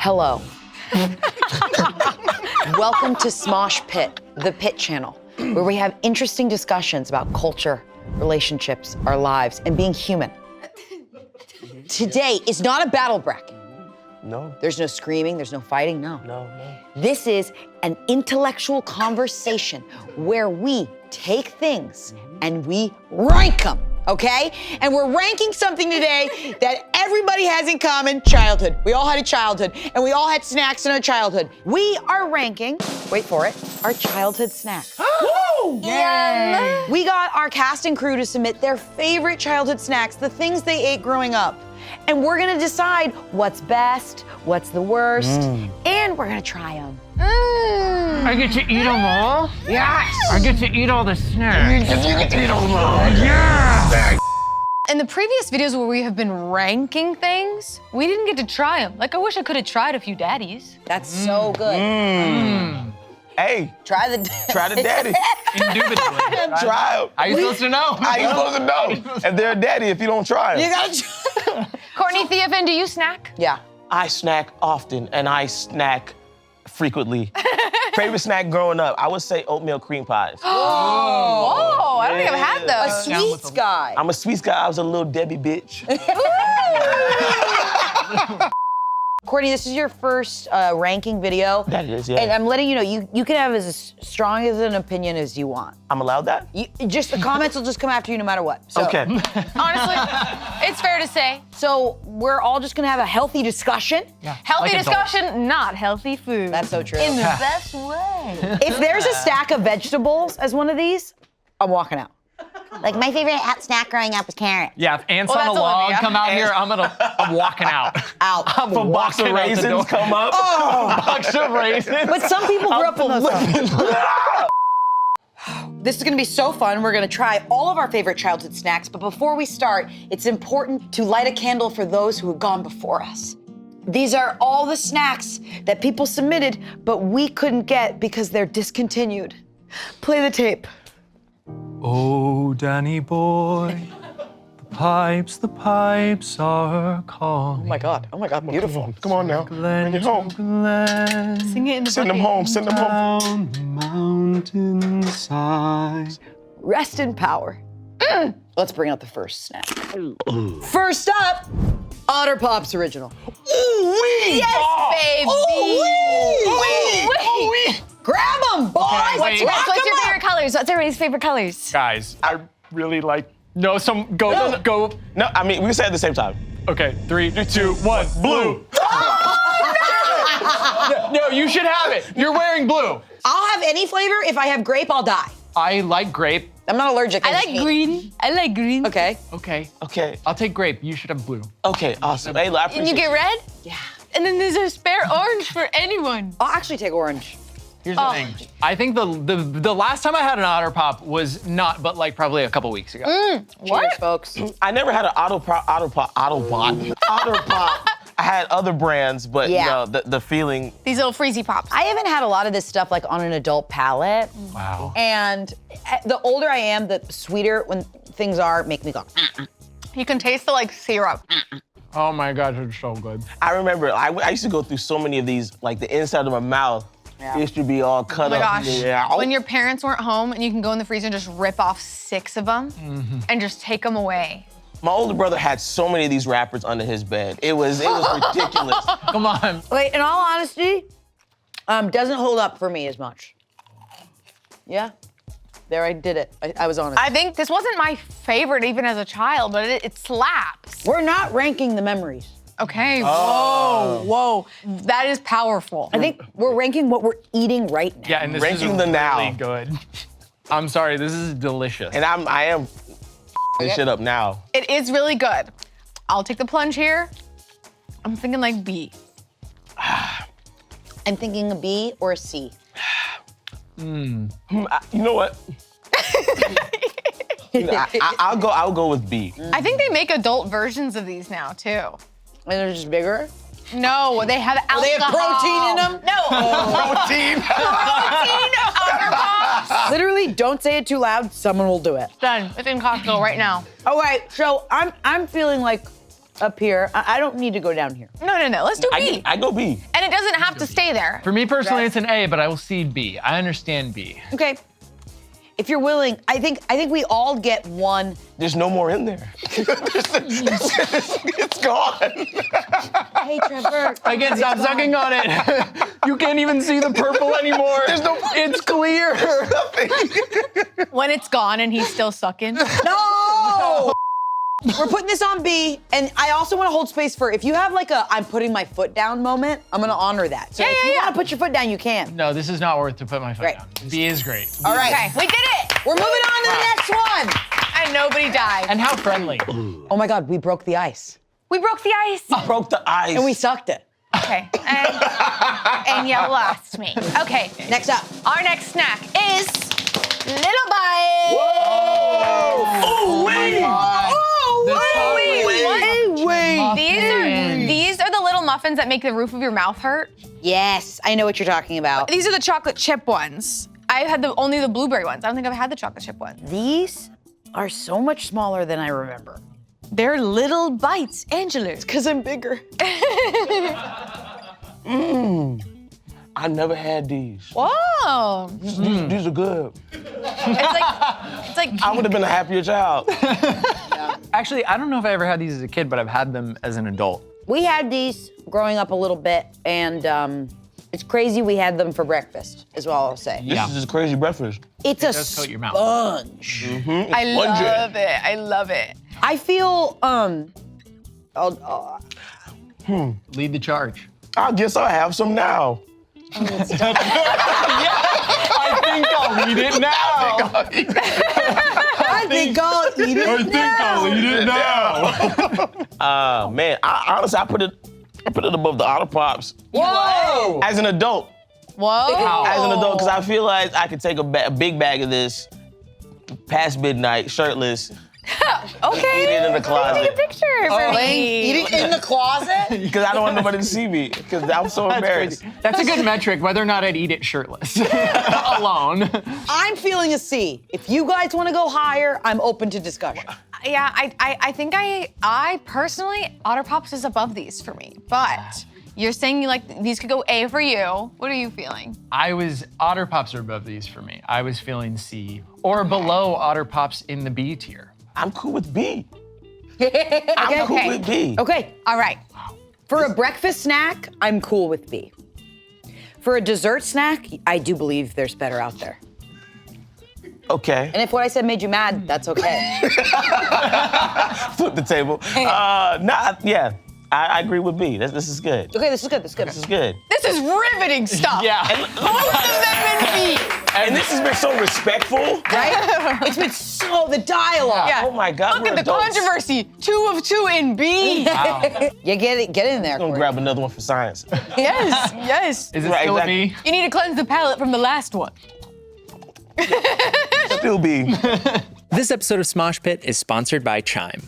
Hello. Welcome to Smosh Pit, the Pit channel, where we have interesting discussions about culture, relationships, our lives, and being human. Today is not a battle bracket. No. There's no screaming, there's no fighting, no. No. This is an intellectual conversation where we take things and we rank them, okay? And we're ranking something today that everybody has in common, childhood. We all had a childhood, and we all had snacks in our childhood. We are ranking, wait for it, our childhood snacks. Woo! Yay! We got our cast and crew to submit their favorite childhood snacks, the things they ate growing up. And we're gonna decide what's best, what's the worst, and we're gonna try them. I get to eat them all? Yes! I get to eat all the snacks. You get to eat them all. Yeah! In the previous videos where we have been ranking things, we didn't get to try them. Like, I wish I could have tried a few daddies. That's so good. Hey, Try the daddy. Indubitably. Try them. How you supposed to know? How you supposed to know if they're a daddy if you don't try them? You gotta try. Courtney, Theophan, do you snack? Yeah. I snack often and I snack frequently. Favorite snack growing up, I would say oatmeal cream pies. Oh, I don't think I've had A those. sweets guy. I'm a sweet guy. I was a little Debbie bitch. Courtney, this is your first ranking video. That is, yeah. And I'm letting you know, you can have as strong as an opinion as you want. I'm allowed that? Just the comments will just come after you no matter what. So, Okay. Honestly, it's fair to say. So we're all just gonna have a healthy discussion. Yeah, Healthy like adults. discussion, not healthy food. That's so true. In the best way. If there's a stack of vegetables as one of these, I'm walking out. Like my favorite snack growing up was carrot. Yeah, if ants Well, on a that's log Olivia. come out here, I'm walking out. Out. I'm If a box of walking out the raisins door. come up. Box of raisins. But some people grew up in those times. This is gonna be so fun. We're gonna try all of our favorite childhood snacks, but before we start, it's important to light a candle for those who have gone before us. These are all the snacks that people submitted, but we couldn't get because they're discontinued. Play the tape. Oh, Danny boy, the pipes are calling. Oh my God, beautiful. Come on now. Bring it home. Sing it in the Send them home. Send them home. Down the mountainside. Rest in power. Let's bring out the first snack. First up, Otter Pops Original. Ooh-wee! Yes, baby. Ooh-wee! Grab them, boys! Okay, Let's wait. rock What's 'em your out. favorite colors? What's everybody's favorite colors? Guys, I really like. No, go. No, I mean, we can say it at the same time. Okay, 3, 2, 1. Blue. No, you should have it. You're wearing blue. I'll have any flavor. If I have grape, I'll die. I like grape. I'm not allergic. I just like hate- green. I like green. Okay. Okay. Okay. I'll take grape. You should have blue. Okay, awesome. Hey, I appreciate And you get red? Yeah. And then there's a spare orange for anyone. I'll actually take orange. Here's the thing. I think the last time I had an Otter Pop was not, but like probably a couple weeks ago. Cheers, folks. I never had an Autobot. I had other brands, but Yeah. you know, the feeling. These little freezy pops. I haven't had a lot of this stuff like on an adult palate. Wow. And the older I am, the sweeter when things are make me go. You can taste the like syrup. Oh my gosh, it's so good. I remember I used to go through so many of these, like the inside of my mouth. Yeah. It used to be all cut Oh my up. gosh. Yeah. When your parents weren't home and you can go in the freezer and just rip off 6 of them and just take them away. My older brother had so many of these wrappers under his bed. It was ridiculous. Come on. Wait, in all honesty, doesn't hold up for me as much. Yeah, there I did it. I was honest. I think this wasn't my favorite even as a child, but it slaps. We're not ranking the memories. Okay, whoa. That is powerful. I think we're ranking what we're eating right now. Yeah, and this Ranking is the really now. good. I'm sorry, this is delicious. And I am this shit up now. It is really good. I'll take the plunge here. I'm thinking like B. I'm thinking a B or a C. You know what? You know, I'll go with B. I think they make adult versions of these now too. And they're just bigger? No, they have alcohol. They have protein in them? No. Protein. Protein Otter Pops. Literally, don't say it too loud, someone will do it. Done. It's in Costco right now. All right, so I'm feeling like up here. I don't need to go down here. No. Let's do B. I go B. And doesn't have to stay there. For me personally, it's an A, but I will cede B. I understand B. Okay. If you're willing, I think we all get one. There's no more in there. It's gone. Hey, Trevor. I can't stop sucking on it. You can't even see the purple anymore. There's no. It's clear. When it's gone and he's still sucking. No! We're putting this on B, and I also want to hold space for if you have like a I'm putting my foot down moment, I'm gonna honor that. So if you want to put your foot down, you can. No, this is not worth to put my foot down. B is great. All right. Okay, we did it. We're moving on to the next one. And nobody died. And how friendly. Oh my God, we broke the ice. We broke the ice. Broke the ice. And we sucked it. Okay, and you lost me. Okay, Next up. our next snack is Little Bite. Oh, wait. These are the little muffins that make the roof of your mouth hurt. Yes, I know what you're talking about. These are the chocolate chip ones. I've had only the blueberry ones. I don't think I've had the chocolate chip ones. These are so much smaller than I remember. They're little bites, Angela. Because I'm bigger. I never had these. Whoa. These are good. It's like I would have been a happier child. Actually, I don't know if I ever had these as a kid, but I've had them as an adult. We had these growing up a little bit, and it's crazy we had them for breakfast, is all I'll say. This is just crazy breakfast. It's a does coat your mouth. sponge. I love it. I love it. I feel, Lead the charge. I guess I'll have some now. I think I'll eat it now. I think I'll eat it now. eat it now. Man, honestly, I put it above the Otter Pops. Whoa! As an adult. Whoa. As an adult, because I feel like I could take a big bag of this past midnight, shirtless. Okay. Eat it in the closet. Take a picture for me. Eat it in the closet? Because I don't want nobody to see me. Because I'm so embarrassed. That's a good metric, whether or not I'd eat it shirtless. Alone. I'm feeling a C. If you guys want to go higher, I'm open to discussion. Yeah, I think I personally, Otter Pops is above these for me. But you're saying you like these could go A for you. What are you feeling? Otter Pops are above these for me. I was feeling C or below Otter Pops in the B tier. I'm cool with B. Okay. I'm cool with B. Okay. All right. For a breakfast snack, I'm cool with B. For a dessert snack, I do believe there's better out there. Okay. And if what I said made you mad, that's okay. Flip the table. Yeah. I agree with B. This is good. Okay, this is good, this is good. This is good. This is riveting stuff. Yeah. Both of them in B. And this has been so respectful. Right? It's been so, the dialogue. Yeah. Oh my God. Look we're at the adults. controversy. 2 of 2 in B. You get in there, I'm gonna Courtney. grab another one for science. Yes, yes. Is it Right, still exactly. a B? You need to cleanse the palate from the last one. Still B. This episode of Smosh Pit is sponsored by Chime.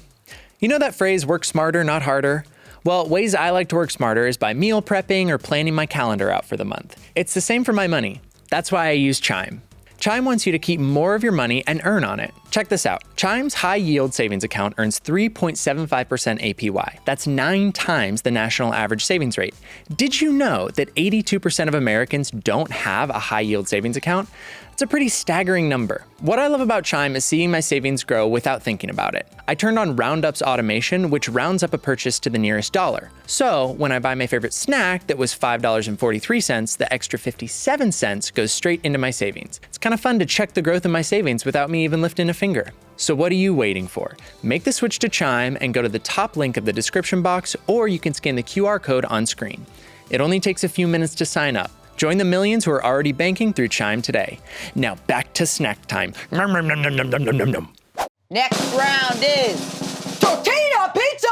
You know that phrase, work smarter, not harder? Well, ways I like to work smarter is by meal prepping or planning my calendar out for the month. It's the same for my money. That's why I use Chime. Chime wants you to keep more of your money and earn on it. Check this out. Chime's high yield savings account earns 3.75% APY. That's 9 times the national average savings rate. Did you know that 82% of Americans don't have a high yield savings account? It's a pretty staggering number. What I love about Chime is seeing my savings grow without thinking about it. I turned on Roundup's automation, which rounds up a purchase to the nearest dollar. So when I buy my favorite snack that was $5.43, the extra 57 cents goes straight into my savings. It's kind of fun to check the growth of my savings without me even lifting a finger. So what are you waiting for? Make the switch to Chime and go to the top link of the description box, or you can scan the QR code on screen. It only takes a few minutes to sign up. Join the millions who are already banking through Chime today. Now back to snack time. Nom, nom, nom, nom, nom, nom, nom, nom. Next round is tortilla pizza!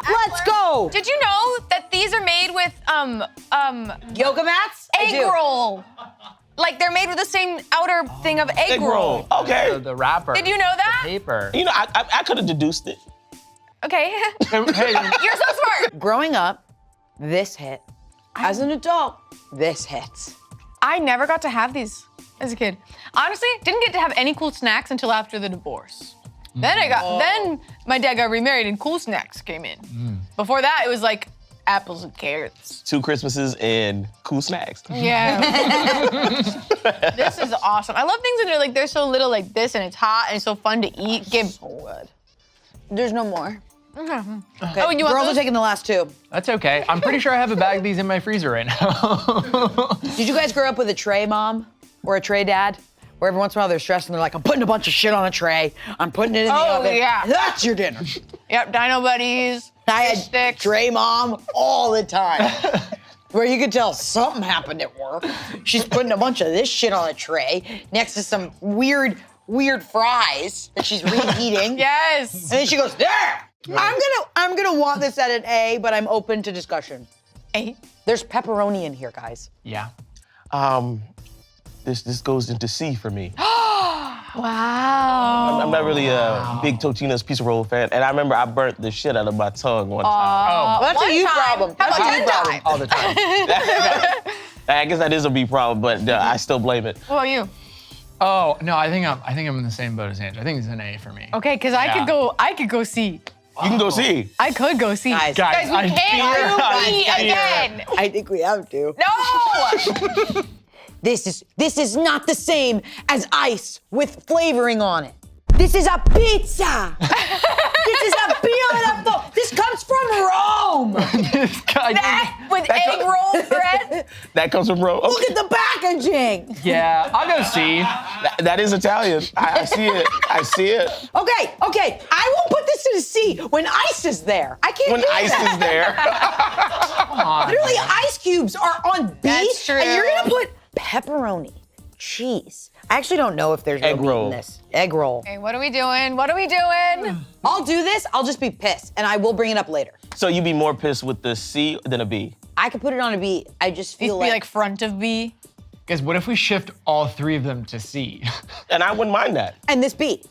Let's go! Did you know that these are made with Yoga mats? I egg do. roll? Like they're made with the same outer thing of egg roll. Okay. The wrapper. Did you know that? Paper. You know, I could have deduced it. Okay. Hey, You're so smart. Growing up, this hit. As an adult, this hits. I never got to have these as a kid. Honestly, didn't get to have any cool snacks until after the divorce. Then my dad got remarried and Cool Snacks came in. Before that, it was like apples and carrots. 2 Christmases and cool snacks. Yeah. This is awesome. I love things that are like, they're so little like this and it's hot and it's so fun to eat. There's no more. Okay. Oh, and you want Girls those? are taking the last 2. That's okay. I'm pretty sure I have a bag of these in my freezer right now. Did you guys grow up with a tray mom or a tray dad? Where every once in a while they're stressed and they're like, I'm putting a bunch of shit on a tray. I'm putting it in the oven. Yeah. That's your dinner. Yep, Dino Buddies. I had fish sticks. tray mom all the time. Where you could tell something happened at work. She's putting a bunch of this shit on a tray next to some weird fries that she's reheating. Yes. And then she goes, there! I'm gonna want this at an A, but I'm open to discussion. A. There's pepperoni in here, guys. Yeah. This goes into C for me. Wow. I'm not really a big Totino's pizza roll fan, and I remember I burnt the shit out of my tongue one time. Well, that's One a you time. problem. How That's about a you 10 problem. times? All the time. I guess that is a B problem, but I still blame it. What about you? Oh no, I think I'm in the same boat as Ange. I think it's an A for me. Okay, because I could go C. You can go C. I could go C. Guys. Guys, we can't do B again. I think we have to. No! This is not the same as ice with flavoring on it. This is a pizza. This is a pizza. This comes from Rome. That with egg roll bread. That comes from Rome. Look at the packaging. Yeah, I'll go C. That is Italian. I see it. I see it. Okay. I won't put this in a C when ice is there. I can't When do ice that. is there. Literally, ice cubes are on B. That's true. And you're gonna put pepperoni, cheese. I actually don't know if there's Egg no meat roll. in this. Egg roll. Okay, what are we doing? What are we doing? I'll do this. I'll just be pissed, and I will bring it up later. So you'd be more pissed with the C than a B? I could put it on a B. I just Needs feel to be like front of B. Guys, what if we shift all 3 of them to C? And I wouldn't mind that. and this B.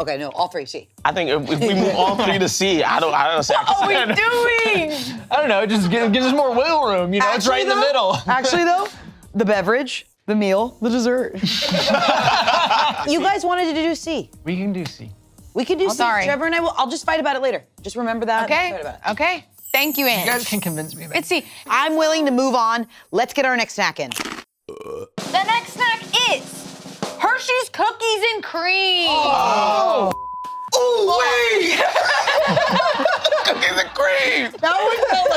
Okay, no, all 3 C. I think if we move all 3 to C, I don't see. What are we doing? I don't know, it just gives us more wiggle room, you know, it's right in the middle. Actually, though, the beverage, the meal, the dessert. You guys wanted to do C. We can do C. We can do C. sorry. Trevor and I will. I'll just fight about it later. Just remember that. Okay. Fight about it. Okay. Thank you, You guys Ange. can convince me of it. It's C. I'm willing to move on. Let's get our next snack in. The next snack is Hershey's Cookies and Cream. Oh, wait! Cookies and cream! That one felt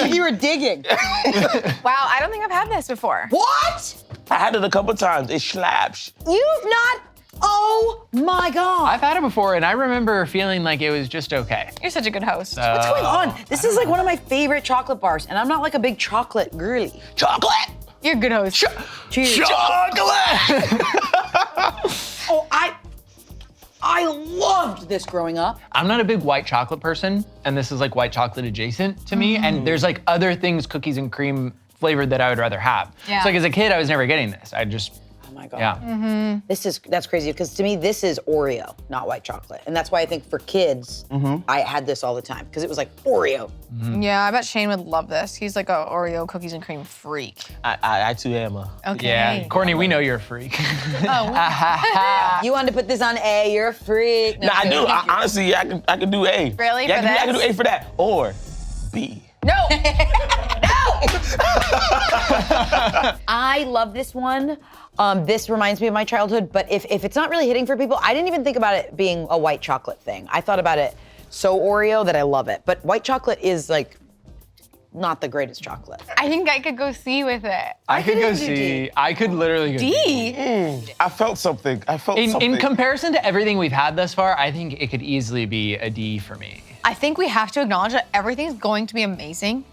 like you were digging. Wow, I don't think I've had this before. What? I had it a couple times. It slaps. You've not? Oh my God. I've had it before, and I remember feeling like it was just okay. You're such a good host. What's going on? This is like one of my favorite chocolate bars, and I'm not like a big chocolate girly. Chocolate! You're a good host. Cheers. Chocolate! Oh, I loved this growing up. I'm not a big white chocolate person, and this is like white chocolate adjacent to me, and there's like other things, cookies and cream flavored, that I would rather have. Yeah. So like as a kid, I was never getting this. I just, Oh my God. yeah. That's crazy because to me this is Oreo, not white chocolate, and that's why I think for kids I had this all the time because it was like Oreo. Yeah, I bet Shane would love this. He's like a Oreo cookies and cream freak. I too am a. Okay. Yeah, Courtney, we know you're a freak. Oh, You wanted to put this on A, you're a freak. No, Nah, I do. Honestly, I could do A. Really? Yeah, For I could do this? A for that. Or B. no. I love this one. This reminds me of my childhood, but if it's not really hitting for people, I didn't even think about it being a white chocolate thing. I thought about it so Oreo that I love it. But white chocolate is like not the greatest chocolate. I think I could go C with it. I could go do C. D. I could literally go D. D? I felt something. In comparison to everything we've had thus far, I think it could easily be a D for me. I think we have to acknowledge that everything's going to be amazing,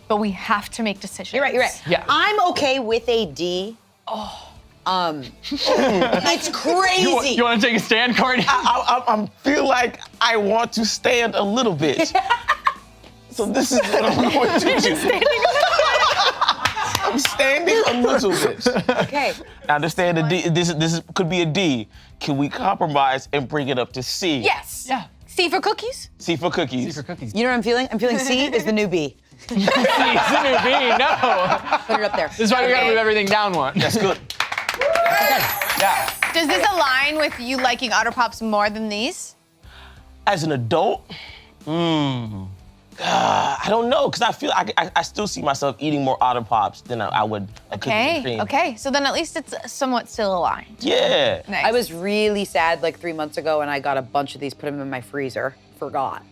but we have to make decisions. You're right. Yeah. I'm okay with a D. It's crazy. You want to take a stand, Courtney? I feel like I want to stand a little bit. So this is what I'm going to do. I'm standing a little bit. Okay. I understand the D. This could be a D. Can we compromise and bring it up to C? Yes. Yeah. C for cookies? C for cookies. C for cookies. You know what I'm feeling? I'm feeling C is the new B. C is the new B. No. Put it up there. This is why we gotta move everything down one. That's good. Yeah. Does this align with you liking Otter Pops more than these? As an adult, I don't know, because I feel I still see myself eating more Otter Pops than I would a cookies and cream. Okay, so then at least it's somewhat still aligned. Yeah. Nice. I was really sad like 3 months ago and I got a bunch of these, put them in my freezer, forgot.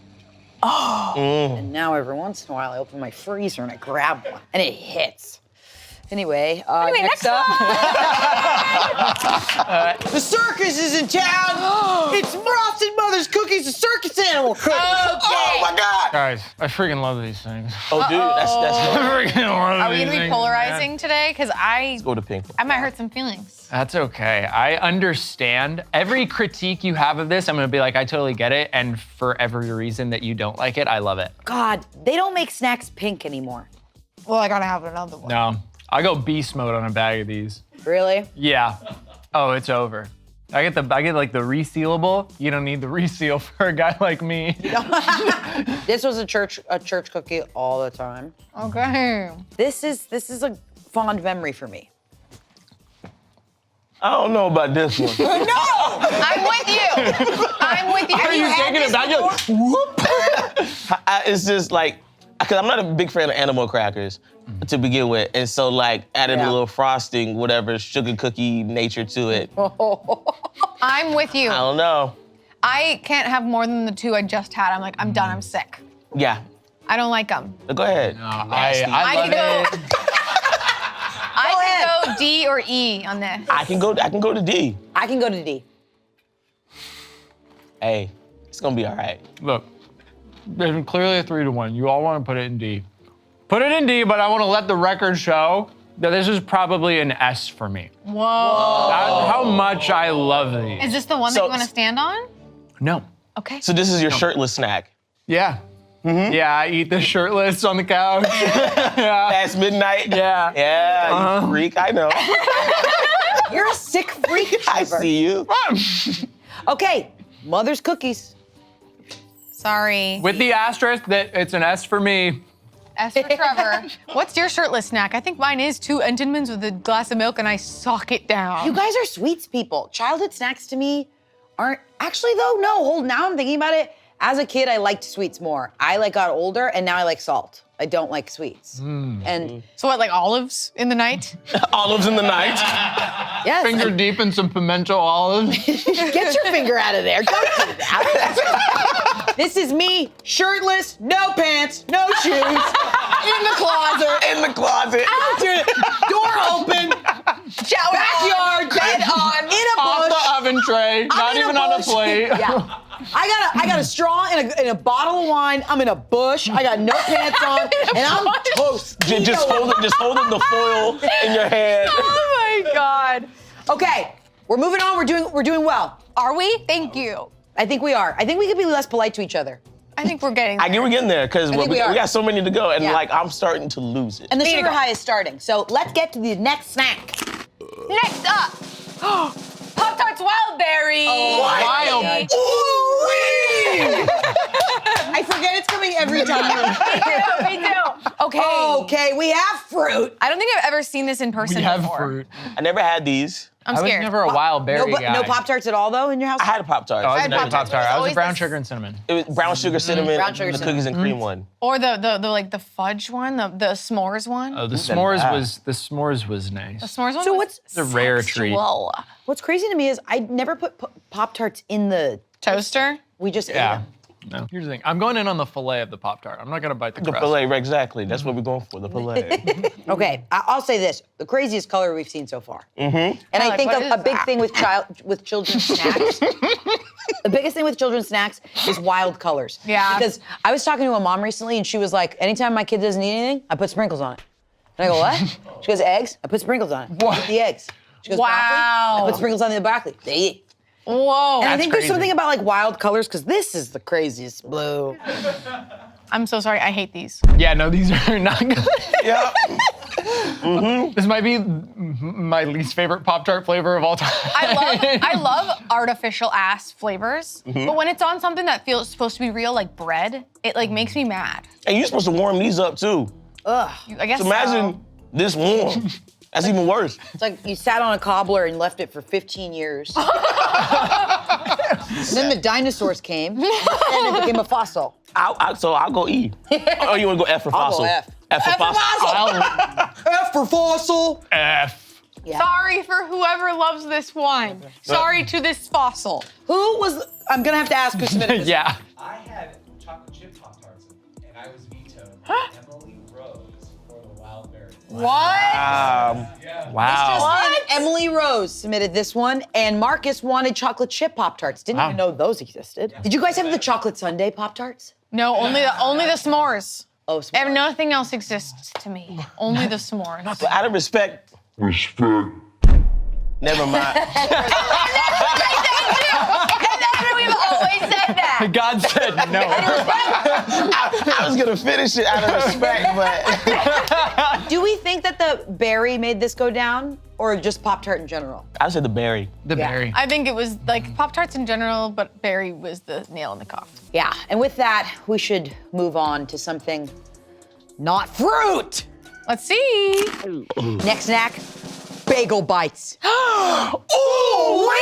Oh. And now every once in a while I open my freezer and I grab one and it hits. Anyway, next up. The circus is in town. It's Frosted Mother's Cookies, the circus animal cookies. Oh my God. Guys, I freaking love these things. Oh, dude, that's I freaking love Are we these gonna be things, polarizing man. today? Because I Go to pink. might hurt some feelings. That's okay. I understand. Every critique you have of this, I'm gonna be like, I totally get it. And for every reason that you don't like it, I love it. God, they don't make snacks pink anymore. Well, I gotta have another one. No, I go beast mode on a bag of these. Really? Yeah. Oh, it's over. I get like the resealable. You don't need the reseal for a guy like me. This was a church cookie all the time. Okay. This is a fond memory for me. I don't know about this one. No! I'm with you. I'm with you. Are you thinking about your whoop? It's just like, because I'm not a big fan of animal crackers to begin with. And so like adding a little frosting, whatever, sugar cookie nature to it. I'm with you. I don't know. I can't have more than the 2 I just had. I'm like, I'm done, I'm sick. Yeah, I don't like them. go ahead. I I love could go, it. I could go D or E on this. I can go to D. I can go to D. Hey, it's gonna be all right. Look, there's clearly a 3-1. You all want to put it in D. Put it in D, but I want to let the record show that this is probably an S for me. Whoa. That's how much I love these. Is this the one that So- you want to stand on? No. Okay. So this is your shirtless snack. Yeah. Yeah, I eat this shirtless on the couch. Yeah. Past midnight. Yeah. Yeah, you freak, I know. You're a sick freak, I Trevor. see you. Okay, Mother's Cookies. Sorry. With the asterisk that it's an S for me. S for Trevor. What's your shirtless snack? I think mine is 2 Entenmann's with a glass of milk and I sock it down. You guys are sweets people. Childhood snacks to me aren't, actually though, no, now I'm thinking about it. As a kid, I liked sweets more. I got older and now I like salt. I don't like sweets. And So what, like olives in the night? Olives in the night. yes, Finger deep in some pimento olives. get your finger out of there. Don't do that. This is me, shirtless, no pants, no shoes, in the closet. In the closet. Door open, Shower backyard, bed on, in a Off bush. the oven tray, not in a even on a bush. plate. Yeah. I got a straw in a bottle of wine. I'm in a bush. I got no pants on, and I'm toast. Just hold it the foil in your hand. Oh my God. Okay, we're moving on. We're doing well. Are we? Thank you. I think we are. I think we could be less polite to each other. I think we're getting I there. get we're getting there because think we we are. got so many to go, and Yeah. like I'm starting to lose it. And the Way to sugar go. high is starting. So let's get to the next snack. Next up, Pop-Tarts Wild Berry. Wild. I forget it's coming every time. Me too. Okay. Okay, we have fruit. I don't think I've ever seen this in person We have before. fruit. I never had these. I'm I was scared. never a wild berry guy. No Pop-Tarts at all though in your house? I had a Pop-Tart. I was had never Pop-Tarts. Pop-Tart. I was a Always brown this- sugar and cinnamon. It was brown sugar cinnamon, brown sugar the cinnamon. cookies and cream one. Or the like the fudge one, the s'mores one. Oh, the that? s'mores was nice. The s'mores one. So was It's a rare treat. sexual. What's crazy to me is I never put Pop-Tarts in the Toaster. We just ate Yeah. them. No. Here's the thing. I'm going in on the fillet of the Pop-Tart. I'm not gonna bite the The crust. fillet, right, exactly. That's what we're going for, the fillet. Okay, I'll say this: the craziest color we've seen so far. And I Like, think what a is big that? thing with children's snacks. The biggest thing with children's snacks is wild colors. Yeah. Because I was talking to a mom recently, and she was like, "Anytime my kid doesn't eat anything, I put sprinkles on it." And I go, "What?" She goes, "Eggs. I put sprinkles on it. I put the eggs." She goes, Wow. "Broccoli. I put sprinkles on the broccoli. They eat." Whoa. And I think there's crazy. something about like wild colors because this is the craziest blue. I'm so sorry. I hate these. Yeah, no, these are not good. Yeah. This might be my least favorite Pop-Tart flavor of all time. I love artificial ass flavors, but when it's on something that feels supposed to be real, like bread, it like makes me mad. And you're supposed to warm these up too. Ugh. I guess So imagine this warm. That's even worse. It's like you sat on a cobbler and left it for 15 years. Then the dinosaurs came, and it became a fossil. So I'll go E. Oh, you want to go F for I'll fossil? go F. F for fossil. F for fossil. F. Yeah. Sorry for whoever loves this one. Sorry to this fossil. Who was? I'm gonna have to ask who submitted this. Yeah. I had chocolate chip Pop-Tarts, and I was vetoed by Emilie Rose for the wild berry. What? Wow. Emilie Rose submitted this one, and Marcus wanted chocolate chip Pop-Tarts. Didn't even know those existed. Did you guys have the chocolate sundae Pop-Tarts? No, only the s'mores. Oh, smart. And nothing else exists to me. Only the s'mores. But out of respect. Never mind. We've always said that. God said no. I was gonna finish it out of respect, but Do we think that the berry made this go down, or just Pop-Tart in general? I said the berry. The berry. I think it was like Pop-Tarts in general, but berry was the nail in the coffin. Yeah, and with that, we should move on to something not fruit. Let's see. Next snack, bagel bites. Ooh wee!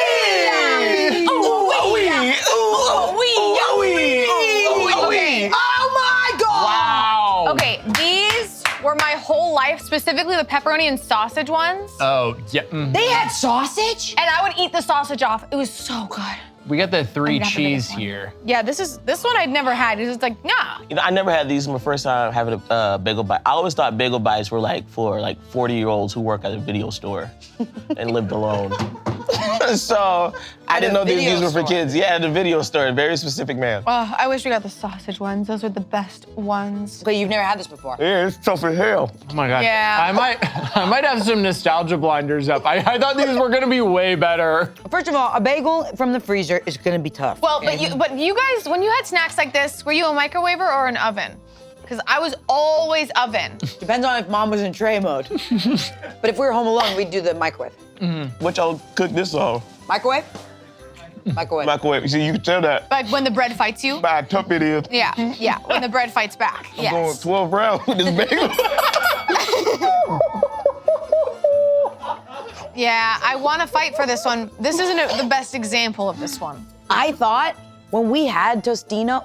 Oh my God! Wow. Okay, these were my whole life, specifically the pepperoni and sausage ones. Oh, yeah. They had sausage? And I would eat the sausage off. It was so good. We got the three I'm gonna have the cheese biggest one. here. Yeah, this one I'd never had. It was like, nah. You know, I never had these. My first time having a bagel bite. I always thought bagel bites were like for like 40-year-olds who work at a video store and lived alone. So I didn't know these were for kids. Yeah, at the video store, a very specific man. Oh, I wish we got the sausage ones. Those were the best ones. But you've never had this before. Yeah, it's tough as hell. Oh my God. Yeah. I might have some nostalgia blinders up. I thought these were gonna be way better. First of all, a bagel from the freezer is gonna be tough. Well, but you guys, when you had snacks like this, were you a microwaver or an oven? Because I was always oven. Depends on if mom was in tray mode. But if we were home alone, we'd do the microwave. What y'all cook this on? Microwave? Microwave. Microwave. You see, you can tell that Like when the bread fights you. by how tough it is. Yeah, yeah. When the bread fights back. I'm going Yes. 12 rounds with this bagel. Yeah, I want to fight for this one. This isn't the best example of this one. I thought when we had Totinos.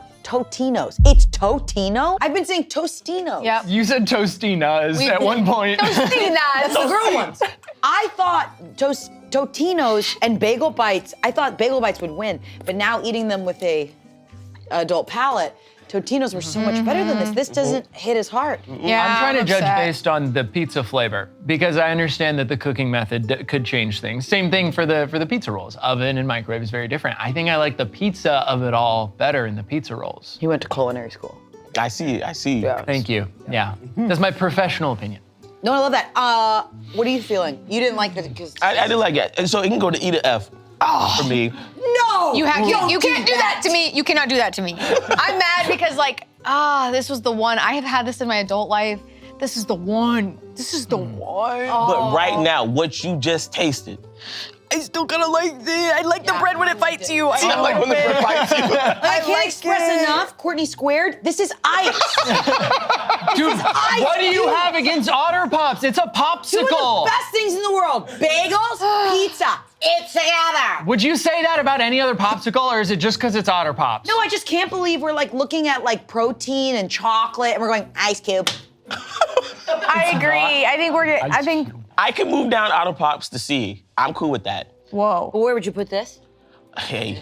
It's Totino? I've been saying Tostino. Yep. You said Tostinas at one point. Tostinas. The girl ones. I thought Totinos and bagel bites, I thought bagel bites would win, but now eating them with a adult palate, Totinos were so much better than this. This doesn't hit as hard. Yeah, I'm trying to judge upset. based on the pizza flavor because I understand that the cooking method could change things. Same thing for the pizza rolls. Oven and microwave is very different. I think I like the pizza of it all better in the pizza rolls. He went to culinary school. I see. Yeah. Thank you. Yeah, that's my professional opinion. No, I love that. What are you feeling? You didn't like it because I did like it. And so it can go to E to F for me. no! You can't do that to me. You cannot do that to me. I'm mad because this was the one. I have had this in my adult life. This is the one. This is the one. But right now, what you just tasted, I still kind of like it. I like the bread when it bites you. I I like when the bread bites you. I can't express enough. Courtney squared. This is ice. Dude, what do you have against Otter Pops? It's a popsicle. Two of the best things in the world. Bagels, pizza. It's together. Would you say that about any other popsicle, or is it just because it's Otter Pops? No, I just can't believe we're looking at protein and chocolate and we're going ice cube. I agree. I think. I can move down Otter Pops to C. I'm cool with that. Whoa. Where would you put this? Hey.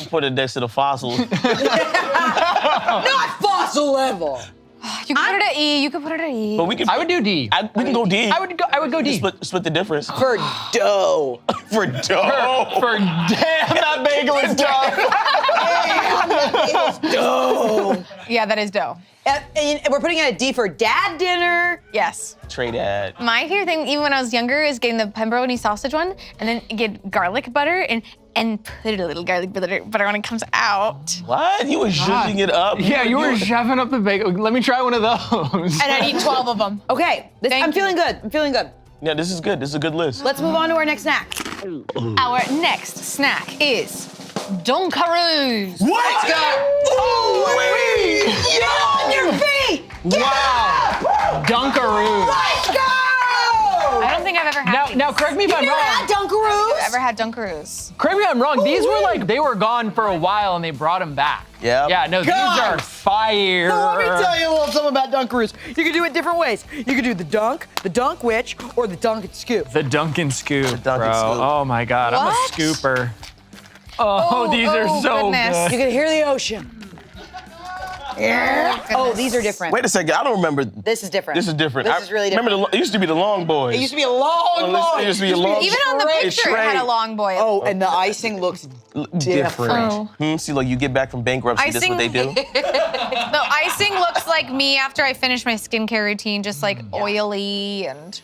Put it next to the fossils. Not fossil level. You can put it at E. You can put it at E. But we can. I would do D. We can go D. I would go D. Split the difference. For dough. For dough. For damn, that bagel is tough. Dough. Yeah, that is dough. And we're putting it at D for dad dinner. Yes. Trade ad. My favorite thing, even when I was younger, is getting the pepperoni sausage one and then get garlic butter and put a little garlic butter when it comes out. What? You were zhuzhing it up? Yeah, you were shoving up the bagel. Let me try one of those. And I'd eat 12 of them. Okay, Thank I'm you. feeling good. I'm feeling good. Yeah, this is good. This is a good list. Let's move on to our next snack. Our next snack is Dunkaroos. What? Let's go. Oh, wait. Get on your feet. Wow. Dunkaroos. Let's go! I don't think I've ever had these. Now, correct me if I'm Never wrong. had Dunkaroos? I've ever had Dunkaroos. Correct me if I'm wrong. These were like, they were gone for a while and they brought them back. Yep. Yeah, no, these are fire. So let me tell you a little something about Dunkaroos. You can do it different ways. You can do the dunk witch, or the dunk and scoop. The Dunkin' Scoop, Dunkin' bro. Scoop. Oh my God, I'm a What? scooper. Oh, these are so goodness. You good. can hear the ocean. Yeah. Oh, these are different. Wait a second, I don't remember. This is different. This is different. This is really different. Remember, it used to be the long boys. It used to be a long boy. It used to be a long. Even on the picture, it had a long boy. Oh, and the icing looks different. Oh. See, like you get back from bankruptcy, this is what they do. The icing looks like me after I finish my skincare routine, just like oily and.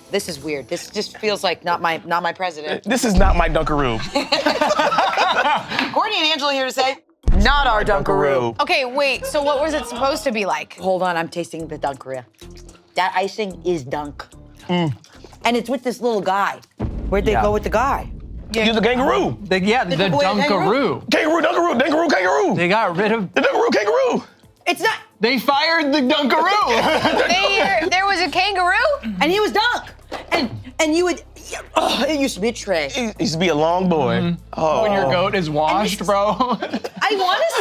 This is weird. This just feels like not my president. This is not my Dunkaroo. Courtney and Angela here to say, not our Dunkaroo. Okay, wait. So what was it supposed to be like? Hold on, I'm tasting the Dunkaroo. That icing is dunk. And it's with this little guy. Where'd they go with the guy? You're the kangaroo. The boy Dunkaroo. Kangaroo. They got rid of, The Dunkaroo, kangaroo. It's not, they fired the Dunkaroo. There was a kangaroo? and he was dunk. And you would, it used to be a tray. It used to be a long boy. Oh, When your goat is washed, bro. I want to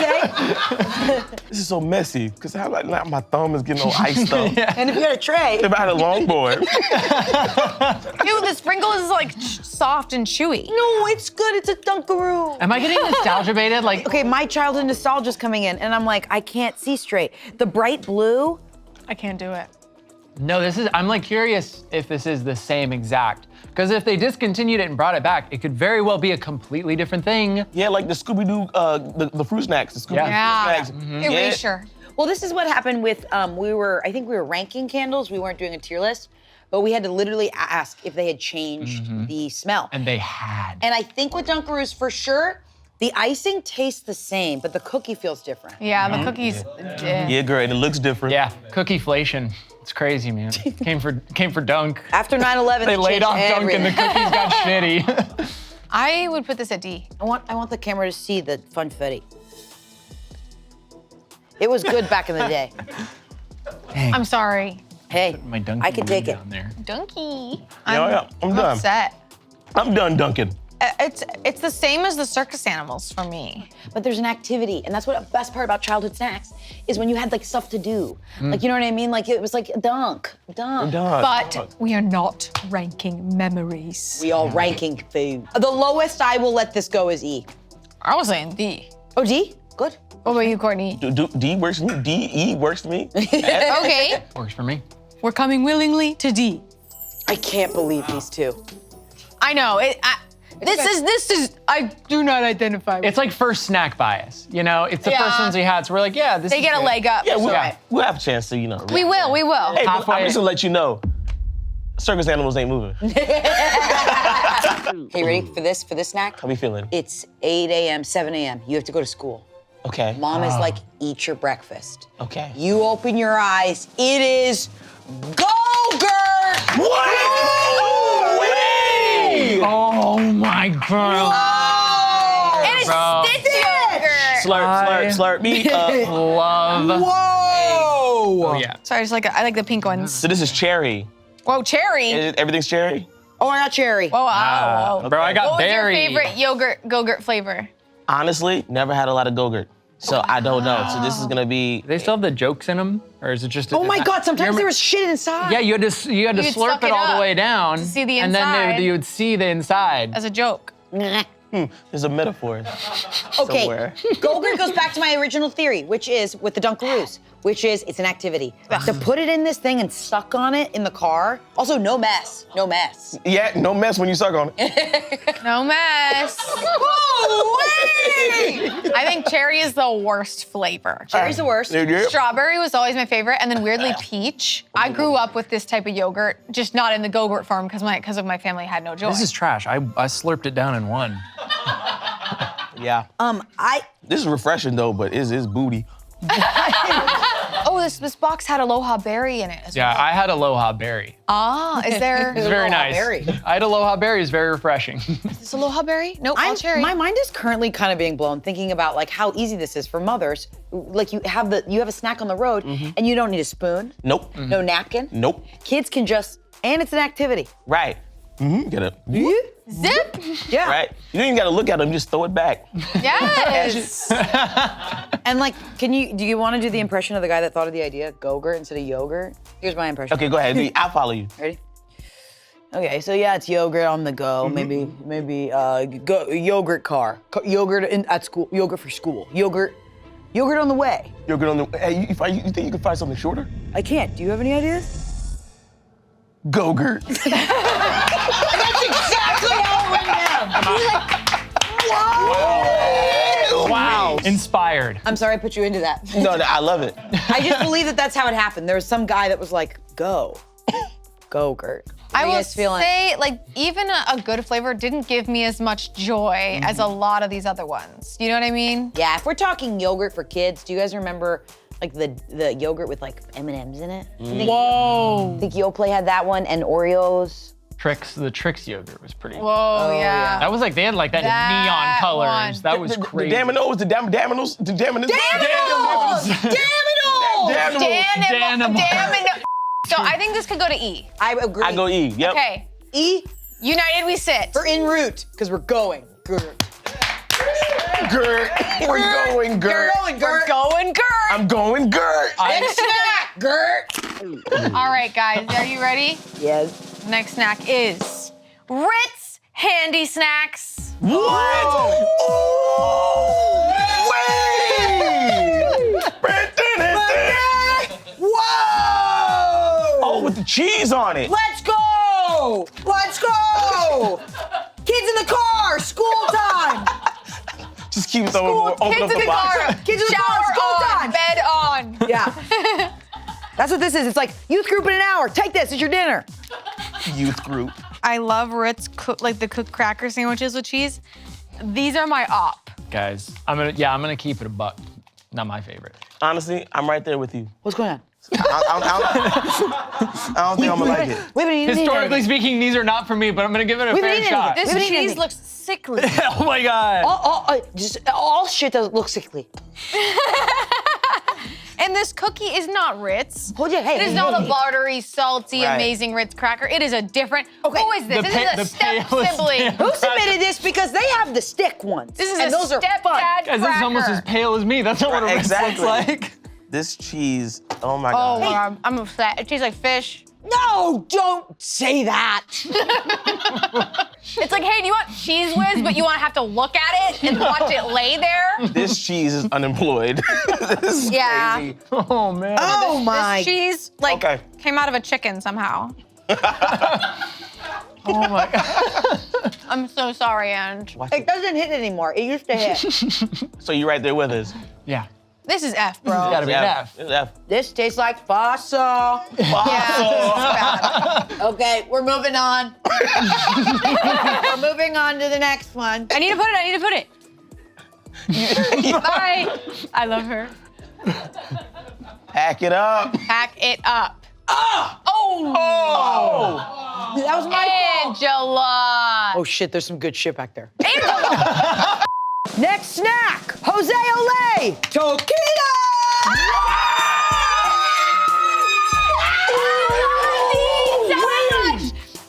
say, this is so messy. Because how like now my thumb is getting all iced up. and if you had a tray, If I had a long boy. Dude, the sprinkle is like soft and chewy. no, it's good. It's a Dunkaroo. Am I getting nostalgia baited? Like, Okay, my childhood nostalgia's coming in, and I'm like, I can't see straight. The bright blue, I can't do it. no, I'm like curious if this is the same exact. Because if they discontinued it and brought it back, it could very well be a completely different thing. Yeah, like the Scooby-Doo, the fruit snacks. The Scooby-Doo Yeah. fruit snacks. Erasure. well, this is what happened with, I think we were ranking candles. We weren't doing a tier list, but we had to literally ask if they had changed the smell. And they had. And I think with Dunkaroos, for sure, the icing tastes the same, but the cookie feels different. Yeah, the cookies. Yeah, girl, and it looks different. Yeah, cookieflation. It's crazy, man. Came for Dunk. After 9/11, They laid changed off Dunk and the everything. cookies got shitty. I would put this at D. I want the camera to see the funfetti. It was good back in the day. I'm sorry. Hey, My Dunk I can take it. down there. Donkey. Yeah, I'm done. Upset. I'm done dunking. It's the same as the circus animals for me. But there's an activity, and that's what the best part about childhood snacks is when you had like stuff to do. Like, you know what I mean? Like it was like dunk. Done. But we are not ranking memories. We all ranking food. The lowest I will let this go is E. I was saying D. Oh, D? Good. What about you, Courtney? D works for me. D-E works for me. Okay, Works for me. we're coming willingly to D. I can't believe these two. I know. This is. I do not identify with. It's like first snack bias, you know? It's the first Yeah. ones we had, so we're like, yeah, this They is get a good. leg up. Yeah, Yeah. we'll have a chance to, We will. We will. Hey, but Halfway. I'm just gonna let you know, circus animals ain't moving. Hey, ready for this snack? How we feeling? It's 8 a.m., 7 a.m. You have to go to school. Okay. Mom is like, eat your breakfast. Okay. You open your eyes. It is Go-Gurt! Oh my God. And it's Bro. stitch yogurt. Slurp me up. Love. Whoa! Oh, yeah. Sorry, I like the pink ones. So this is cherry. Whoa, cherry. Everything's cherry? Oh, I got cherry. Whoa, wow. Bro, I got What was your berry. favorite Go-Gurt flavor? Honestly, never had a lot of Go-Gurt. So I don't know. So this is gonna be. Do they still have the jokes in them? Or is it just Oh my God, sometimes there was shit inside. Yeah, you had to You'd slurp suck it it all the up way down. to see the And then inside. you would see the inside. As a joke. There's a metaphor. Okay, somewhere. Go-Gurt goes back to my original theory, which is with the Dunkaroos, which is it's an activity. To put it in this thing and suck on it in the car. Also, no mess. No mess. Yeah, no mess when you suck on it. No mess. I think cherry is the worst flavor. Cherry's the worst. Yeah. Strawberry was always my favorite, and then weirdly peach. I grew up with this type of yogurt, just not in the Go-Gurt form because of my family had no joy. This is trash. I slurped it down in one. Yeah. This is refreshing though, but it's booty. Oh, this box had Aloha Berry in it as Yeah, well. I had Aloha Berry. Ah, is there It's very Aloha nice. Berry. I had Aloha Berry. It's very refreshing. this Aloha Berry? Nope, all cherry. My mind is currently kind of being blown thinking about like how easy this is for mothers. Like you have a snack on the road and you don't need a spoon, Nope. no napkin. Nope. Kids can just, and it's an activity. Right. Get it. Zip? Yeah. Right. You don't even gotta look at them, just throw it back. Yes. And like, do you want to do the impression of the guy that thought of the idea, Go-Gurt instead of yogurt? Here's my impression. Okay, go ahead. I'll follow you. Ready? Okay, so yeah, it's yogurt on the go. Maybe yogurt car. Yogurt at school. Yogurt for school. Yogurt on the way. Yogurt on the. Hey, you think you can find something shorter? I can't. Do you have any ideas? Go-Gurt. That's exactly how it went down. Wow. Inspired. I'm sorry I put you into that. No, I love it. I just believe that that's how it happened. There was some guy that was like, Go-Gurt. I How you will guys feeling? say, like, even a good flavor didn't give me as much joy as a lot of these other ones. You know what I mean? Yeah, if we're talking yogurt for kids, do you guys remember like the yogurt with like M&Ms in it? Whoa. I think Yoplait had that one and Oreos. The Trix yogurt was pretty. Whoa, yeah. That was like, they had like that That neon colors. one. That was The crazy. Daminos. So I think this could go to E. I agree. I go E. Yep. Okay. E United we sit. for en route, because we're going. Gurt. Gurt. We're going Gurt. We're going, We're Gurt. going Gurt. I'm going Gurt. Next snack, Gurt. All right, guys, are you ready? Yes. Next snack is Ritz Handy Snacks. What? Oh, wait! Whoa! Oh, with the cheese on it. Let's go! Let's go! Kids in the car, school time. Just keep throwing more. Open Kids up in the the box. car. Kids in the car, Shower school on, time. bed on. Yeah. That's what this is. It's like youth group in an hour. Take this. It's your dinner. Youth group. I love Ritz, like the cooked cracker sandwiches with cheese. These are my op. Guys, I'm gonna keep it a buck. Not my favorite. Honestly, I'm right there with you. What's going on? I don't think I'm gonna like it. We haven't eaten Historically speaking, these are not for me, but I'm gonna give it a We haven't fair eaten shot. anything. This We haven't eaten cheese anything. looks sickly. Oh my god. All shit does look sickly. And this cookie is not Ritz. Hold your head. It is not a buttery, salty, Right. amazing Ritz cracker. It is a different. Okay. Who is this? The This pa- is a the step palest sibling. damn- Who submitted this? Because they have the stick ones. This is and a those are fun. stepdad Guys, this is almost as cracker. pale as me. That's not what a Ritz Exactly. looks like. This cheese. Oh my Oh god. my god, I'm upset. It tastes like fish. No, don't say that. It's like, hey, do you want Cheese Whiz, but you want to have to look at it and watch it lay there? This cheese is unemployed. This is Yeah. crazy. Oh man. Oh my. This cheese, like, Okay. came out of a chicken somehow. Oh my god. I'm so sorry, and It doesn't hit anymore. It used to hit. So you're right there with us. Yeah. this is F, bro. Gotta be an F. It's F. This tastes like pasta. Yeah, this is bad. Okay, we're moving on. We're moving on to the next one. I need to put it. Bye. I love her. Pack it up. Pack it up. Oh! That was my fault. Angela. Oh shit, there's some good shit back there. Angela. Next snack, Jose Olay, Toquita!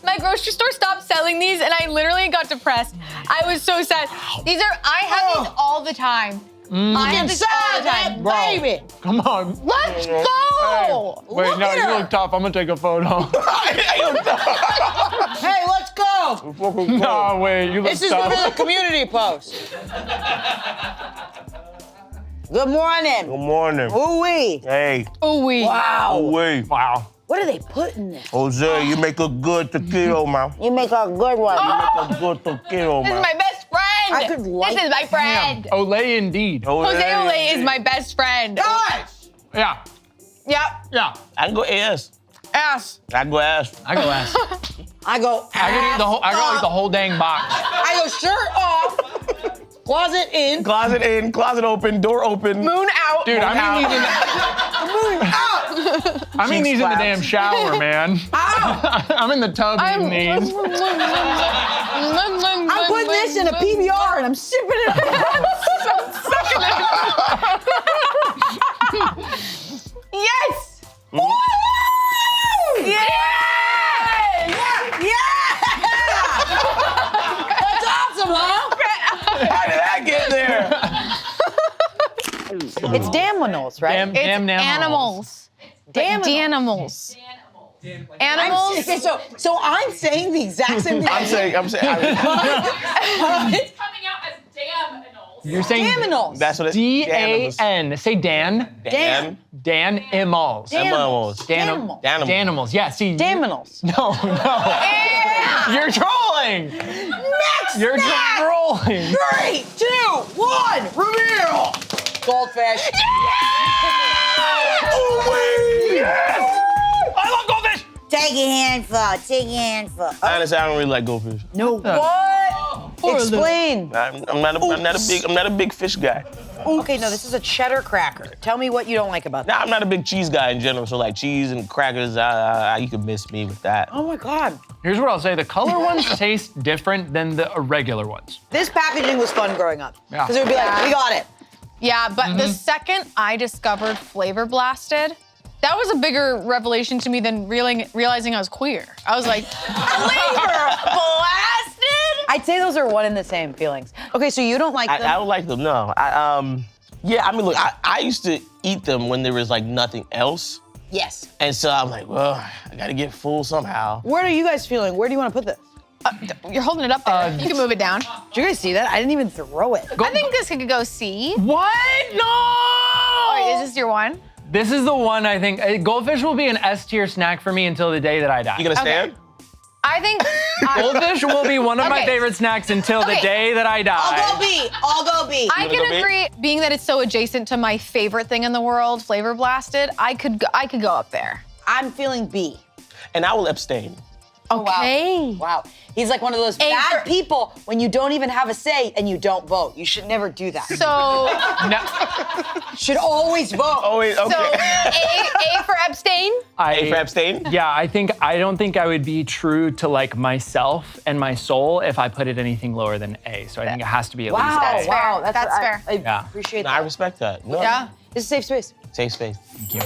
My grocery store stopped selling these and I literally got depressed. I was so sad. I have these all the time. I have these all the time. baby. Come on. Let's go! Wait, Look no, at you her. look tough. I'm gonna take a photo. Hey, let's go. No, wait, you look This is tough. for the community post. Good morning. Good morning. Ooh-wee. Hey. Ooh wee. Wow. Wait. Wow. What do they put in this? Jose, you make a good taquito, man. You make a good one. You make a good taquito, This is man. my best friend. I could like This is my friend. Olay indeed. Jose Olay is my best friend. Guys! Yeah. Yep. Yeah. I can go AS. Ass. I can go ass. I go ass. I go. I could eat the whole. I could eat the whole dang box. I go shirt off, closet in. Closet in, closet open, door open. Moon out. Dude, Moon I'm out. eating. I'm eating these in the slaps. damn shower, man. I'm in the tub eating these. I'm putting this in a PBR and I'm sipping it. Yes! Woo! Yes! That's awesome, huh? How did I get there? It's Daminals, right? Damn It's animals. animals. Daminals. Animals. Okay, so I'm saying the exact same thing. I'm saying. It's coming out as damn annals. You're saying Daminals. That's what it's. D-A-N. Say Dan. Dan. Dan-imals. Animals. Danimals. Danimals. Yeah, see. Daminals. No. You're trolling. Next You're snack. trolling. 3, 2, 1, reveal. Goldfish. I love goldfish. Take a handful. Honestly, I don't really like goldfish. No, what? Explain. I'm not a big fish guy. Okay, no, this is a cheddar cracker. Tell me what you don't like about that. Nah, I'm not a big cheese guy in general. So like cheese and crackers, you could miss me with that. Oh my God. Here's what I'll say. The color ones taste different than the regular ones. This packaging was fun growing up. Yeah. Because it would be like, we got it. Yeah, but the second I discovered Flavor Blasted, that was a bigger revelation to me than realizing I was queer. I was like, Flavor Blasted? I'd say those are one and the same feelings. Okay, so you don't like them? I don't like them. No. Yeah. I mean, look, I used to eat them when there was like nothing else, Yes. and so I'm like, well, I gotta get full somehow. Where are you guys feeling? Where do you want to put this? You're holding it up there. You can move it down. Did you guys see that? I didn't even throw it. I think this could go C. What? No! Oh, is this your one? This is the one I think. Goldfish will be an S tier snack for me until the day that I die. You gonna stand? I think Goldfish will be one of my Okay. favorite snacks until the Okay. day that I die. I'll go B. I'll go B. I You wanna can go B? agree, being that it's so adjacent to my favorite thing in the world, Flavor Blasted, I could go up there. I'm feeling B. And I will abstain. Okay. Wow. He's like one of those A bad for- people when you don't even have a say and you don't vote. You should never do that. So, You should always vote. Always okay. so A for abstain. A for abstain? Yeah, I don't think I would be true to like myself and my soul if I put it anything lower than A. So I think it has to be at Wow, least A. wow. fair. That's fair. I Yeah. appreciate No, I that. respect that. No. Yeah. It's a safe space. Safe space. Thank you.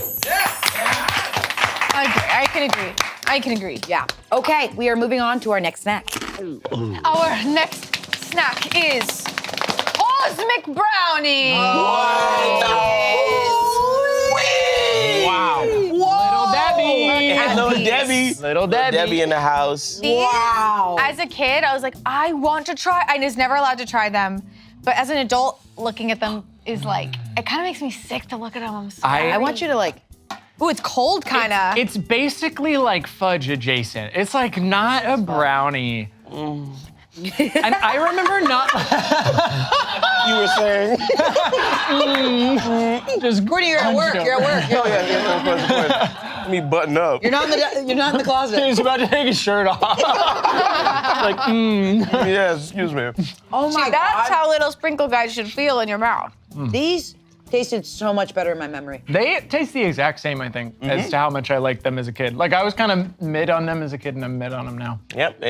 I can agree. I can agree. Yeah. Okay, we are moving on to our next snack. Our next snack is Cosmic Brownie. Wow. Whoa! Little Debbie. Little these. Debbie. Little Debbie. Debbie in the house. These, Wow. As a kid, I was like, I want to try. I was never allowed to try them. But as an adult, looking at them is like, it kind of makes me sick to look at them. I'm sorry. I want you to like, Ooh, it's cold, kind of. It's basically like fudge adjacent. It's like not a brownie. And I remember not You were saying. just Courtney, you're at work. You're at work. Oh yeah, of course. Let me button up. You're not in the closet. He's about to take his shirt off. Like, Yes, excuse me. Oh my That's God. how little sprinkle guys should feel in your mouth. These tasted so much better in my memory. They taste the exact same, I think, as to how much I liked them as a kid. Like I was kind of mid on them as a kid, and I'm mid on them now. Yep.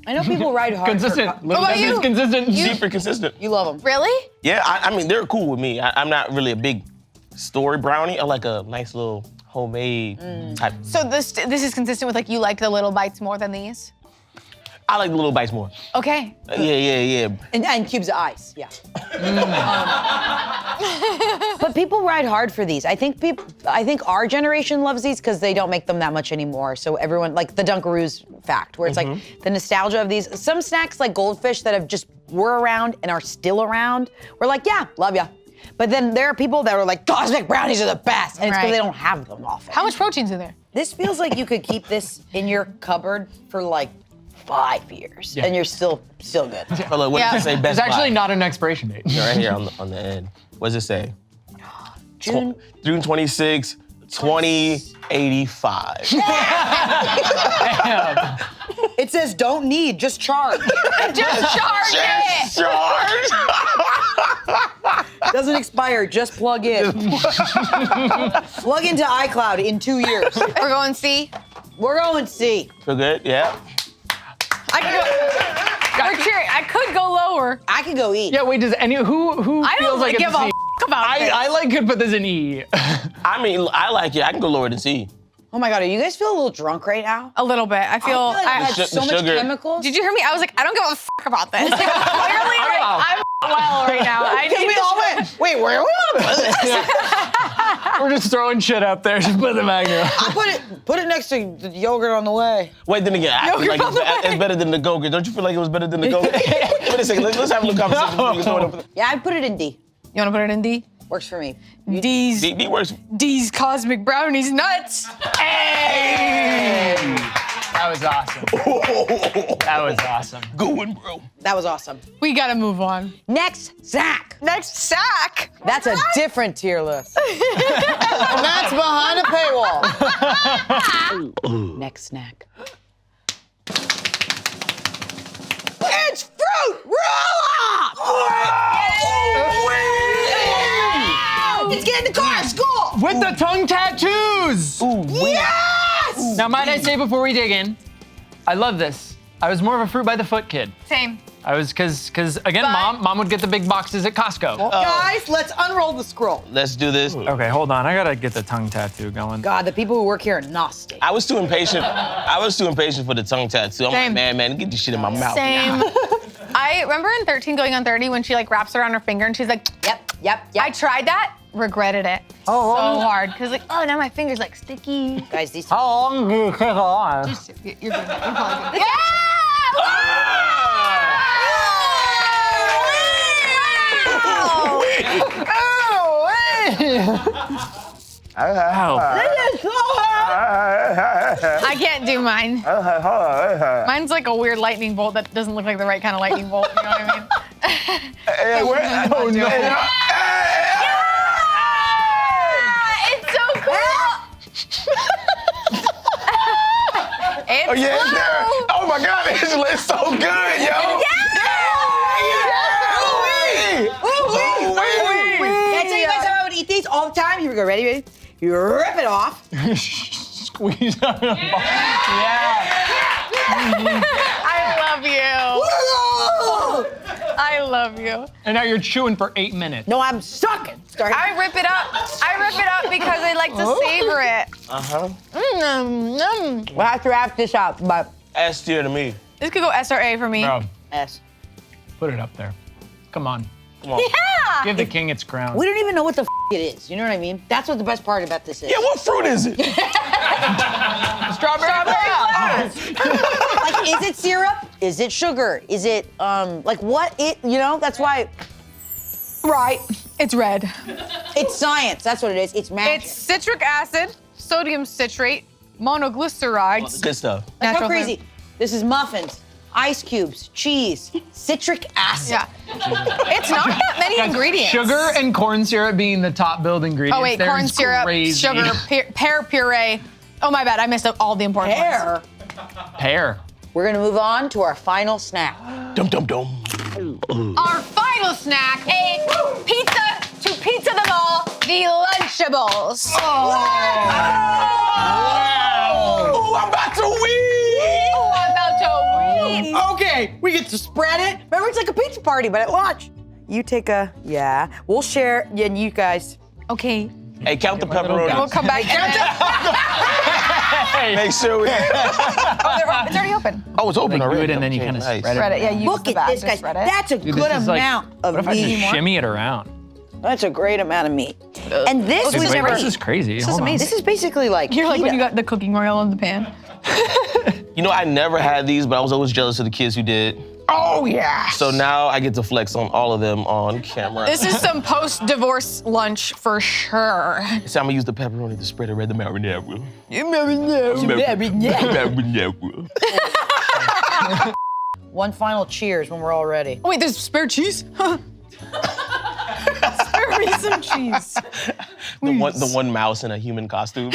I know people ride hard. Consistent. Little about Debbie's you? consistent. Super consistent. You love them. Really? Yeah, I mean, they're cool with me. I'm not really a big story brownie. I like a nice little homemade type. So this is consistent with like you like the little bites more than these? I like the little bites more. Okay. Yeah. And cubes of ice, yeah. But people ride hard for these. I think our generation loves these because they don't make them that much anymore. So everyone, like the Dunkaroos fact, where it's like the nostalgia of these. Some snacks like Goldfish that have just were around and are still around, we're like, yeah, love ya. But then there are people that are like, Cosmic Brownies are the best, and it's because Right. they don't have them often. How much protein's in there? This feels like you could keep this in your cupboard for like 5 years, and you're still good. Oh, look, what Yeah. does it say? Best It's actually Buy? not an expiration date. Right here on the end. What does it say? June. June 26, 2085. It says don't need, just charge. Just charge it. Charge! Doesn't expired. Just plug in. Plug into iCloud in 2 years. We're going C. We're going C. Feel good? Yeah. I could go. We're cheering. I could go lower. I could go E. Yeah, wait, does who I feels don't like give it's a C? about this. I like could put this in E. I mean, I like it. I can go lower than C. Oh my God, are you guys feel a little drunk right now? A little bit. I feel. I feel like I've The had so much sugar. chemicals. Did you hear me? I was like, I don't give a about this. Clearly, like, I'm well right now. Because we all went, wait, where are we gonna put this? We're just throwing shit up there. Just put the magnet. I put it next to the yogurt on the way. Wait, then again, I feel like on the it's better than the Go-Gurt. Don't you feel like it was better than the Go-Gurt? Wait a second, let's have a little conversation before you throw it up. Yeah, I'd put it in D. You want to put it in D? Works for me. D's. D works. D's cosmic brownies nuts. Hey! That was awesome. That was awesome. Good one, bro. That was awesome. We gotta move on. Next, Zach. Next sack. That's a different tier list. And that's behind a paywall. Next snack. It's fruit roll-up! It's getting in the car, school! With the tongue tattoos! Yes! Now, might I say before we dig in, I love this. I was more of a fruit by the foot kid. Same. I was, cause again, But- mom would get the big boxes at Costco. Guys, let's unroll the scroll. Let's do this. Okay, hold on. I gotta get the tongue tattoo going. God, the people who work here are nasty. I was too impatient. for the tongue tattoo. I'm Same. like, man, get this shit in my mouth. Same. I remember in 13 going on 30 when she like wraps it around her finger and she's like, Yep. I tried that, regretted it so hard. Cause like, oh, now my finger's like sticky. Guys, these How long do you take on? You're good. You're probably good. I can't do mine. Mine's like a weird lightning bolt that doesn't look like the right kind of lightning bolt. You know what I mean? Oh no! It's so cool. It's Oh yeah, it's blue. there. Oh my God, it's so good, yo. Can I tell you guys how I would eat these all the time? Here we go, ready? You rip it off. Squeeze out the ball. I love you. I love you. And now you're chewing for 8 minutes. No, I'm sucking. Sorry. I rip it up. Because I like to savor it. We'll have to wrap this up, but S tier to me. This could go S or A for me. Bro, S. put it up there. Come on. Come on. Yeah. Give the king its crown. We don't even know what the it is. You know what I mean? That's what the best part about this is. Yeah, what fruit is it? Strawberry. Like, is it syrup? Is it sugar? Is it like what it? You know, that's why. Right. It's red. It's science. That's what it is. It's magic. It's citric acid, sodium citrate, monoglycerides. Good stuff. Like, how natural crazy. This is muffins, ice cubes, cheese, citric acid. Yeah. It's not that many ingredients. Sugar and corn syrup being the top build ingredients. Oh wait, there corn is syrup, crazy. sugar, pear puree. Oh my bad, I missed all the important Pear. Pear. We're gonna move on to our final snack. Dum dum dum. ones. Our final snack, a pizza to pizza them all, the Lunchables. Oh, I'm about to win. Oh, I'm about to win. Okay, we get to spread it. Remember, it's like a pizza party, but at lunch. You take a, we'll share, and you guys. Okay. Hey, count the pepperoni. We'll come back. Make sure we. It's already open. Oh, it's open Like, do already. it and then you kind of Nice. spread it. Spread it. Yeah, use Look the at bag this, to guys. spread it. That's a Dude, good this is like, amount of what if I just meat. shimmy it around? That's a great amount of meat. And this Wait, was never. this is crazy. This is Hold on. amazing. This is basically like. You're like when pita. you got the cooking oil in the pan. You know, I never had these, but I was always jealous of the kids who did. Oh yeah. So now I get to flex on all of them on camera. This is some post-divorce lunch for sure. So I'm gonna use the pepperoni to spread around the marinara. One final cheers when we're all ready. Oh, wait, there's spare cheese? Spare me some cheese. The one mouse in a human costume.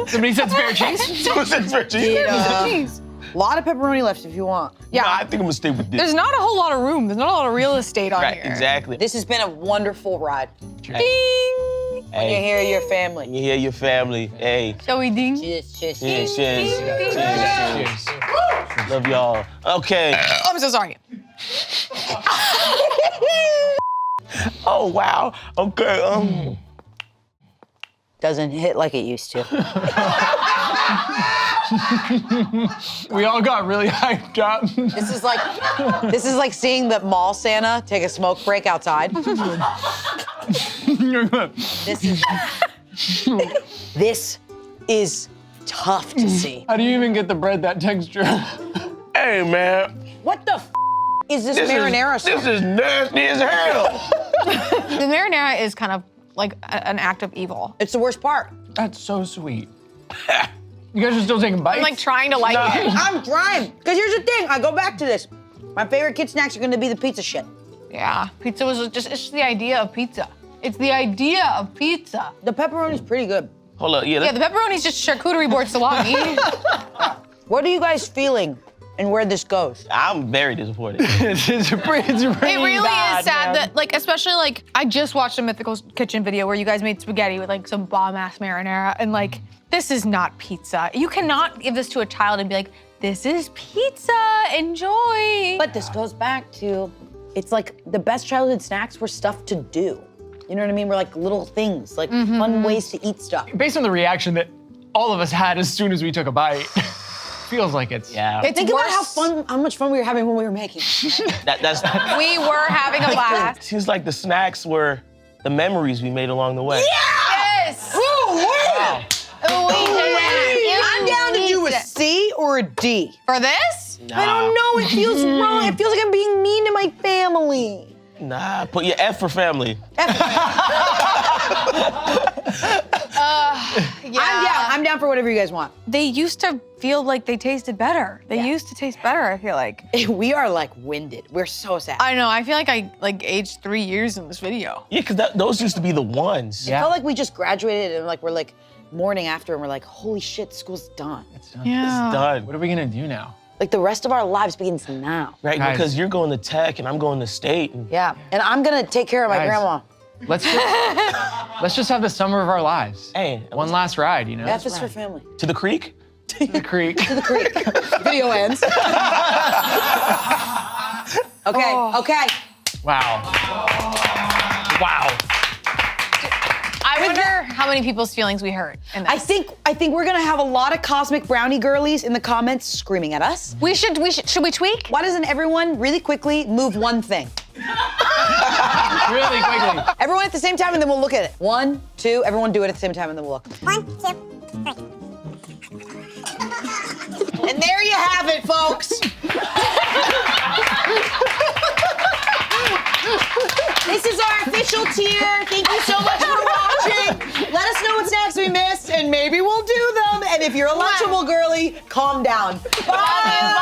Somebody said spare cheese? Who said spare cheese? Cheese. A lot of pepperoni left if you want. Yeah. No, I think I'm gonna stay with this. There's not a whole lot of room. There's not a lot of real estate on Right, here. exactly. This has been a wonderful ride. Ding. When you hear your family. You hear your family. Hey. Shall we ding? Cheers, cheers, Cheers, cheers. cheers. Cheers. Love y'all. Okay. Oh, I'm so sorry. Oh, wow. Okay. Doesn't hit like it used to. We all got really hyped up. This is like seeing the mall Santa take a smoke break outside. This is tough to see. How do you even get the bread that texture? Hey, man. What the is this marinara sauce? This is nasty as hell. The marinara is kind of like an act of evil. It's the worst part. That's so sweet. You guys are still taking bites? I'm like trying to like it. I'm trying. Because here's the thing, I go back to this. My favorite kid snacks are gonna be the pizza shit. Yeah, pizza was it's just the idea of pizza. It's the idea of pizza. The pepperoni's pretty good. Hold up. Yeah, Yeah, the pepperoni's just charcuterie board salami. What are you guys feeling and where this goes? I'm very disappointed. it's pretty It really bad, is sad man. that, like, especially like, I just watched a Mythical Kitchen video where you guys made spaghetti with like some bomb-ass marinara, and like, this is not pizza. You cannot give this to a child and be like, this is pizza, enjoy. But this goes back to, it's like the best childhood snacks were stuff to do. You know what I mean? We're like little things, like fun ways to eat stuff. Based on the reaction that all of us had as soon as we took a bite, feels like it's It's Think about worse. how much fun we were having when we were making. That's. We were having a blast. Seems like the snacks were the memories we made along the way. Yes! Wow. I'm down to do a C or a D. For this? I don't know, it feels wrong. It feels like I'm being mean to my family. Nah, put your F for family. Yeah. I'm down for whatever you guys want. They used to feel like they tasted better. They used to taste better, I feel like. We are like winded. We're so sad. I know, I feel like I like aged 3 years in this video. Yeah, because those used to be the ones. I felt like we just graduated and like we're like morning after and we're like, holy shit, school's done. Yeah. It's done. What are we gonna do now? Like the rest of our lives begins now. Right, Guys. because you're going to tech and I'm going to state. And Yeah, and I'm gonna take care of my Guys. grandma. Let's just have the summer of our lives. Hey, One last ride, you know? F is for family. to the creek? The creek. Video ends. Okay. Wow. Wow. I wonder how many people's feelings we hurt in this. I think we're gonna have a lot of cosmic brownie girlies in the comments screaming at us. Should we tweak? Why doesn't everyone really quickly move one thing? Really quickly. Everyone at the same time and then we'll look at it. 1, 2, everyone do it at the same time and then we'll look. 1, 2, 3. And there you have it, folks. This is our official tier. Thank you so much for watching. Let us know what snacks we missed and maybe we'll do them. And if you're a Lunchable girly, calm down. Bye.